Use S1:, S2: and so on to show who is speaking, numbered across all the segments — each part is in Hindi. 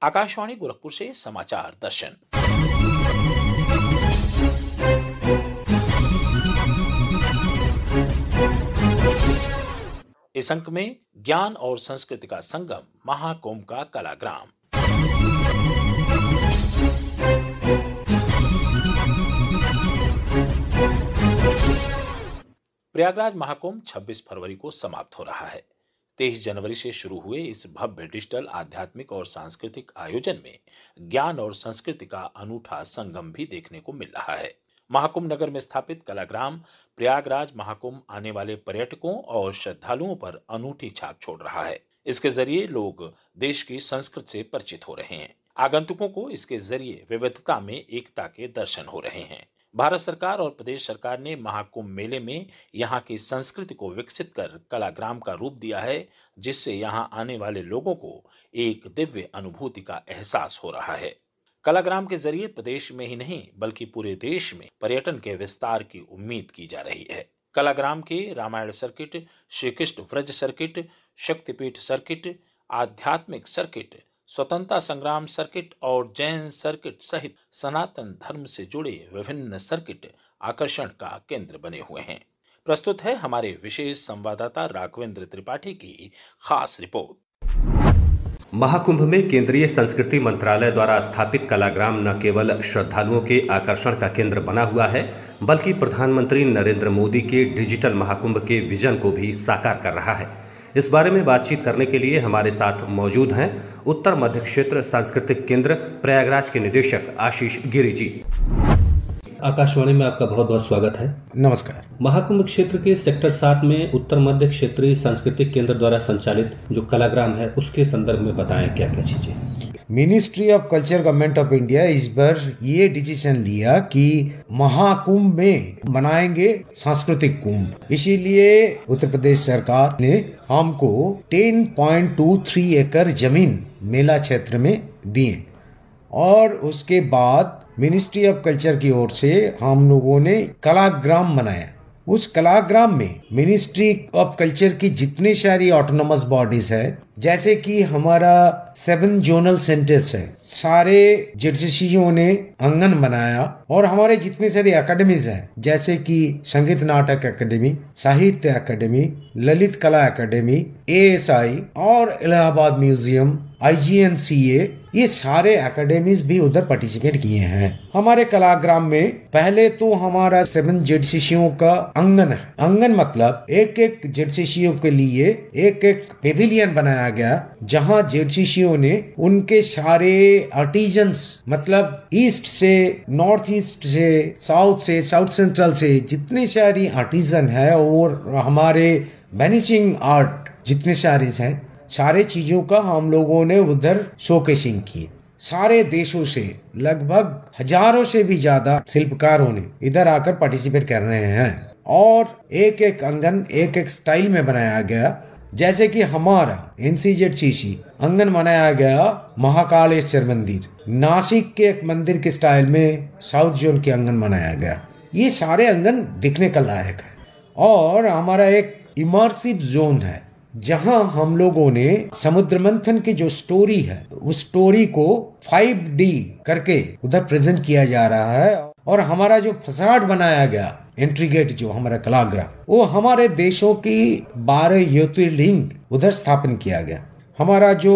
S1: आकाशवाणी गोरखपुर से समाचार दर्शन। इस अंक में ज्ञान और संस्कृति का संगम, महाकुंभ का कलाग्राम। प्रयागराज महाकुंभ 26 फरवरी को समाप्त हो रहा है। 23 जनवरी से शुरू हुए इस भव्य डिजिटल, आध्यात्मिक और सांस्कृतिक आयोजन में ज्ञान और संस्कृति का अनूठा संगम भी देखने को मिल रहा है। महाकुंभ नगर में स्थापित कलाग्राम प्रयागराज महाकुंभ आने वाले पर्यटकों और श्रद्धालुओं पर अनूठी छाप छोड़ रहा है। इसके जरिए लोग देश की संस्कृति से परिचित हो रहे हैं। आगंतुकों को इसके जरिए विविधता में एकता के दर्शन हो रहे हैं। भारत सरकार और प्रदेश सरकार ने महाकुंभ मेले में यहाँ की संस्कृति को विकसित कर कलाग्राम का रूप दिया है, जिससे यहाँ आने वाले लोगों को एक दिव्य अनुभूति का एहसास हो रहा है। कलाग्राम के जरिए प्रदेश में ही नहीं बल्कि पूरे देश में पर्यटन के विस्तार की उम्मीद की जा रही है। कलाग्राम के रामायण सर्किट, श्री कृष्ण व्रज सर्किट, शक्तिपीठ सर्किट, आध्यात्मिक सर्किट, स्वतंत्रता संग्राम सर्किट और जैन सर्किट सहित सनातन धर्म से जुड़े विभिन्न सर्किट आकर्षण का केंद्र बने हुए हैं। प्रस्तुत है हमारे विशेष संवाददाता राघवेंद्र त्रिपाठी की खास रिपोर्ट।
S2: महाकुंभ में केंद्रीय संस्कृति मंत्रालय द्वारा स्थापित कलाग्राम न केवल श्रद्धालुओं के आकर्षण का केंद्र बना हुआ है, बल्कि प्रधानमंत्री नरेंद्र मोदी के डिजिटल महाकुंभ के विजन को भी साकार कर रहा है। इस बारे में बातचीत करने के लिए हमारे साथ मौजूद हैं उत्तर मध्य क्षेत्र सांस्कृतिक केंद्र प्रयागराज के निदेशक आशीष गिरी जी।
S3: आकाशवाणी में आपका बहुत बहुत स्वागत है।
S4: नमस्कार।
S3: महाकुंभ क्षेत्र के सेक्टर 7 में उत्तर मध्य क्षेत्रीय सांस्कृतिक केंद्र द्वारा संचालित जो कलाग्राम है, उसके संदर्भ में बताएं क्या क्या चीजें।
S4: Ministry of culture government of India इस बार ये डिसीजन लिया कि महाकुंभ में मनाएंगे सांस्कृतिक कुंभ, इसीलिए उत्तर प्रदेश सरकार ने हमको 10.23 एकड़ जमीन मेला क्षेत्र में दिए और उसके बाद मिनिस्ट्री ऑफ कल्चर की ओर से हम लोगों ने कलाग्राम बनाया। उस कलाग्राम में मिनिस्ट्री ऑफ कल्चर की जितनी सारी ऑटोनोमस बॉडीज है, जैसे कि हमारा 7 जोनल सेंटर्स है, सारे जेडसीसीओ ने आंगन बनाया और हमारे जितने सारी एकेडमीज हैं, जैसे कि संगीत नाटक एकेडमी, साहित्य एकेडमी, ललित कला एकेडमी, ASI और इलाहाबाद म्यूजियम, IGNCA, ये सारे एकेडमीज भी उधर पार्टिसिपेट किए हैं। हमारे कलाग्राम में पहले तो हमारा 7 जेडसीसीओ का आंगन है। आंगन मतलब एक एक जेडसीसीओ के लिए एक एक पेविलियन बनाया गया, जहां जेडसीसीओ ने उनके सारे आर्टिजन्स मतलब ईस्ट से, नॉर्थ ईस्ट से, साउथ सेंट्रल से जितने सारी आर्टिजन है और हमारे वैनिशिंग आर्ट जितने सारे हैं, सारे चीजों का हम लोगों ने उधर शोकेसिंग किए। सारे देशों से लगभग हजारों से भी ज्यादा शिल्पकारों ने इधर आकर पार्टिसिपेट कर रहे हैं और एक एक आंगन एक एक स्टाइल में बनाया गया। जैसे कि हमारा NCZCC आंगन बनाया गया महाकालेश्वर मंदिर, नासिक के एक मंदिर के स्टाइल में साउथ जोन के आंगन बनाया गया। ये सारे आंगन दिखने का लायक है। और हमारा एक इमर्सिव जोन है, जहां हम लोगों ने समुद्र मंथन की जो स्टोरी है, उस स्टोरी को 5D करके उधर प्रेजेंट किया जा रहा है। और हमारा जो फसाड बनाया गया, एंट्री गेट जो हमारा कलाग्राम, वो हमारे देशों की 12 ज्योतिर्लिंग उधर स्थापन किया गया। हमारा जो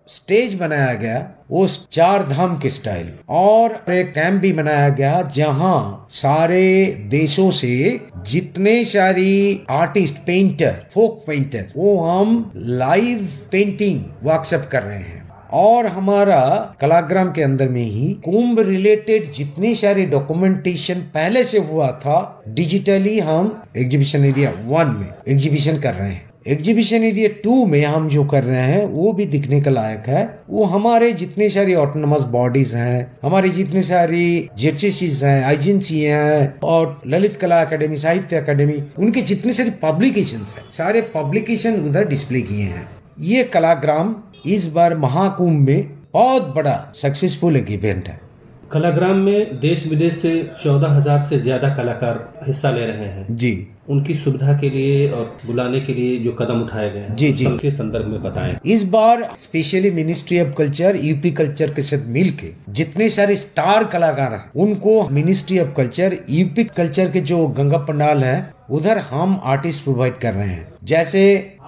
S4: स्टेज बनाया गया वो 4 धाम के स्टाइल, और एक कैंप भी बनाया गया जहां सारे देशों से जितने सारी आर्टिस्ट, पेंटर, फोक पेंटर, वो हम लाइव पेंटिंग वर्कशॉप कर रहे हैं। और हमारा कलाग्राम के अंदर में ही कुंभ रिलेटेड जितनी सारी डॉक्यूमेंटेशन पहले से हुआ था, डिजिटली हम एग्जीबिशन एरिया 1 में एग्जीबिशन कर रहे हैं। एग्जीबिशन एरिया 2 में हम जो कर रहे हैं वो भी दिखने का लायक है। वो हमारे जितनी सारी ऑटोनोमस बॉडीज हैं, हमारी जितनी सारी जेडसीसीज हैं, IGNC हैं और ललित कला एकेडमी, साहित्य एकेडमी, उनके जितने सारी पब्लिकेशंस हैं, सारे पब्लिकेशन उधर डिस्प्ले किए हैं। ये कलाग्राम इस बार महाकुंभ में बहुत बड़ा सक्सेसफुल एक इवेंट है।
S3: कलाग्राम में देश विदेश से 14,000 से ज्यादा कलाकार हिस्सा ले रहे हैं
S4: जी।
S3: उनकी सुविधा के लिए और बुलाने के लिए जो कदम उठाए गए हैं
S4: जी जी
S3: उनके संदर्भ में बताएं।
S4: इस बार specially ministry of culture UP culture के साथ मिलके जितने सारे स्टार कलाकार हैं उनको ministry of culture UP culture के जो गंगा पंडाल है उधर हम आर्टिस्ट प्रोवाइड कर रहे हैं। जैसे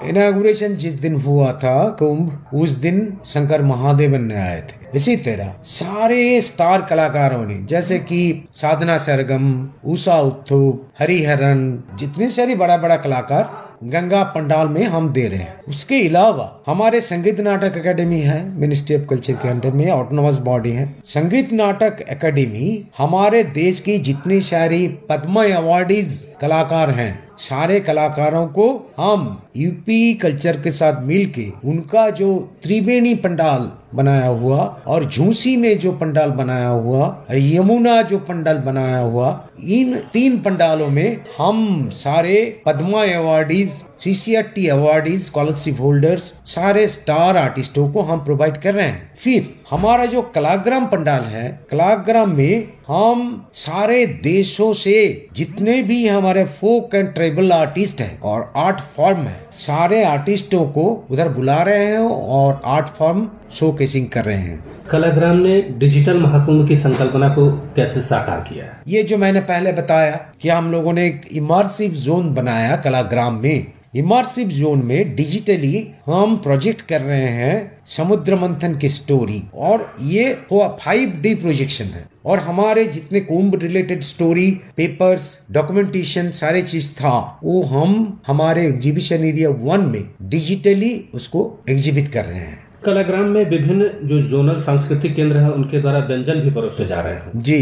S4: इनॉग्रेशन जिस दिन हुआ था कुंभ, उस दिन शंकर महादेवन ने आए थे। इसी तरह सारे स्टार कलाकारों ने, जैसे कि साधना सरगम, उषा उत्थुप, हरिहरन, जितने सारे बड़ा बड़ा कलाकार गंगा पंडाल में हम दे रहे हैं। उसके अलावा हमारे संगीत नाटक एकेडमी है, मिनिस्ट्री ऑफ कल्चर के अंडर में ऑटोनोमस बॉडी है। संगीत नाटक एकेडमी हमारे देश की जितनी सारी पद्म अवार्डीज कलाकार हैं, सारे कलाकारों को हम यूपी कल्चर के साथ मिलके उनका जो त्रिवेणी पंडाल बनाया हुआ और झूसी में जो पंडाल बनाया हुआ और यमुना जो पंडाल बनाया हुआ, इन 3 पंडालों में हम सारे Padma awardees, CCRT awardees, scholarship holders, सारे स्टार आर्टिस्टों को हम प्रोवाइड कर रहे हैं। फिर हमारा जो कलाग्राम पंडाल है, कलाग्राम में हम सारे देशों से जितने भी हमारे फोक एंड ट्राइबल आर्टिस्ट हैं और आर्ट फॉर्म है, सारे आर्टिस्टों को उधर बुला रहे हैं और आर्ट फॉर्म शोकेसिंग कर रहे हैं।
S3: कलाग्राम ने डिजिटल महाकुंभ की संकल्पना को कैसे साकार किया है?
S4: ये जो मैंने पहले बताया कि हम लोगों ने एक इमर्सिव जोन बनाया कलाग्राम में। इमर्सिव जोन में डिजिटली हम प्रोजेक्ट कर रहे हैं समुद्र मंथन की स्टोरी, और ये 5D प्रोजेक्शन है। और हमारे जितने कुंभ रिलेटेड स्टोरी, पेपर्स, डॉक्यूमेंटेशन सारे चीज था, वो हम हमारे एग्जीबिशन एरिया 1 में डिजिटली उसको एग्जिबिट कर रहे हैं।
S3: कलाग्राम में विभिन्न जो जोनल सांस्कृतिक केंद्र है उनके द्वारा व्यंजन भी परोसे जा रहे हैं
S4: जी।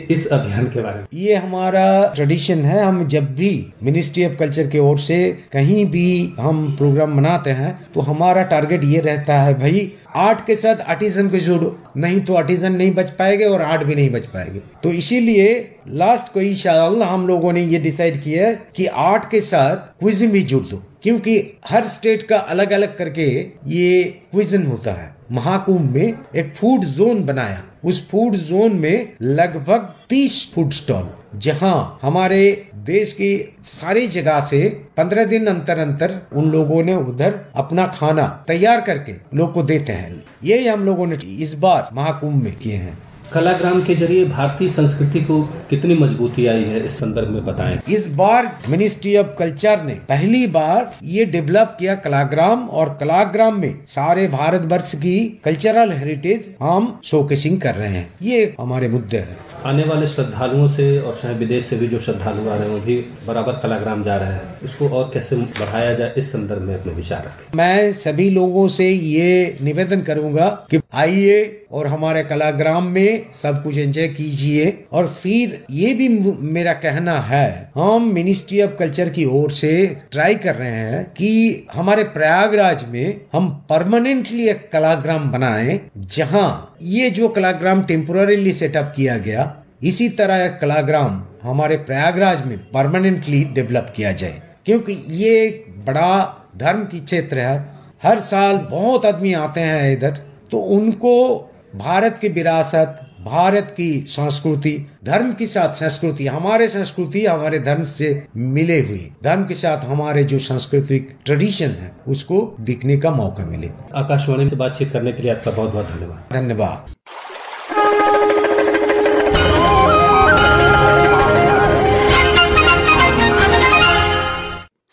S3: इस अभियान के बारे में?
S4: ये हमारा ट्रेडिशन है। हम जब भी मिनिस्ट्री ऑफ कल्चर की ओर से कहीं भी हम प्रोग्राम मनाते हैं तो हमारा टारगेट ये रहता है, भाई आर्ट के साथ आर्टिजन को जोड़ो, नहीं तो आर्टिजन नहीं बच पाएंगे और आर्ट भी नहीं बच पाएंगे। तो इसीलिए लास्ट को इंशाअल्लाह हम लोगों ने ये डिसाइड किया कि आर्ट के साथ क्विज़न भी जोड़ दो, क्योंकि हर स्टेट का अलग अलग करके ये क्विज़न होता है। महाकुंभ में एक फूड जोन बनाया, उस फूड जोन में लगभग 30 फूड स्टॉल, जहां हमारे देश की सारी जगह से 15 दिन अंतर अंतर उन लोगों ने उधर अपना खाना तैयार करके लोग को देते हैं। ये हम लोगों ने इस बार महाकुंभ में किए हैं।
S3: कलाग्राम के जरिए भारतीय संस्कृति को कितनी मजबूती आई है, इस संदर्भ में बताएं।
S4: इस बार मिनिस्ट्री ऑफ कल्चर ने पहली बार ये डेवलप किया कलाग्राम, और कलाग्राम में सारे भारतवर्ष की कल्चरल हेरिटेज हम शोकेसिंग कर रहे हैं। ये हमारे मुद्दे हैं।
S3: आने वाले श्रद्धालुओं से और चाहे विदेश से भी जो श्रद्धालु आ रहे हैं वो भी बराबर कलाग्राम जा रहे हैं, इसको और कैसे बढ़ाया जाए, इस संदर्भ में अपने विचार रखें।
S4: मैं सभी लोगों से ये निवेदन करूंगा कि आइए और हमारे कलाग्राम में सब कुछ एंजॉय कीजिए। और फिर ये भी मेरा कहना है, हम मिनिस्ट्री ऑफ कल्चर की ओर से ट्राई कर रहे हैं कि हमारे प्रयागराज में हम परमानेंटली एक कलाग्राम बनाएं, जहां ये जो कलाग्राम टेम्पोररीली सेटअप किया गया, इसी तरह एक कलाग्राम हमारे प्रयागराज में परमानेंटली डेवलप किया जाए। क्योंकि ये एक बड़ा धर्म की क्षेत्र है, हर साल बहुत आदमी आते हैं इधर, तो उनको भारत की विरासत, भारत की संस्कृति, धर्म के साथ संस्कृति, हमारे संस्कृति हमारे धर्म से मिले हुए, धर्म के साथ हमारे जो सांस्कृतिक ट्रेडिशन है उसको दिखने का मौका मिले।
S3: आकाशवाणी से बातचीत करने के लिए आपका बहुत बहुत धन्यवाद।
S4: धन्यवाद।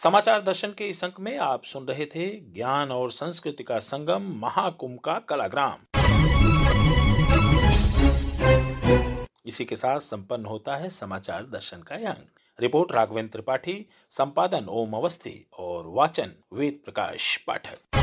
S1: समाचार दर्शन के इस अंक में आप सुन रहे थे ज्ञान और संस्कृति का संगम महाकुंभ का कलाग्राम। इसी के साथ संपन्न होता है समाचार दर्शन का अंक। रिपोर्ट राघवेंद्र त्रिपाठी, संपादन ओम अवस्थी और वाचन वेद प्रकाश पाठक।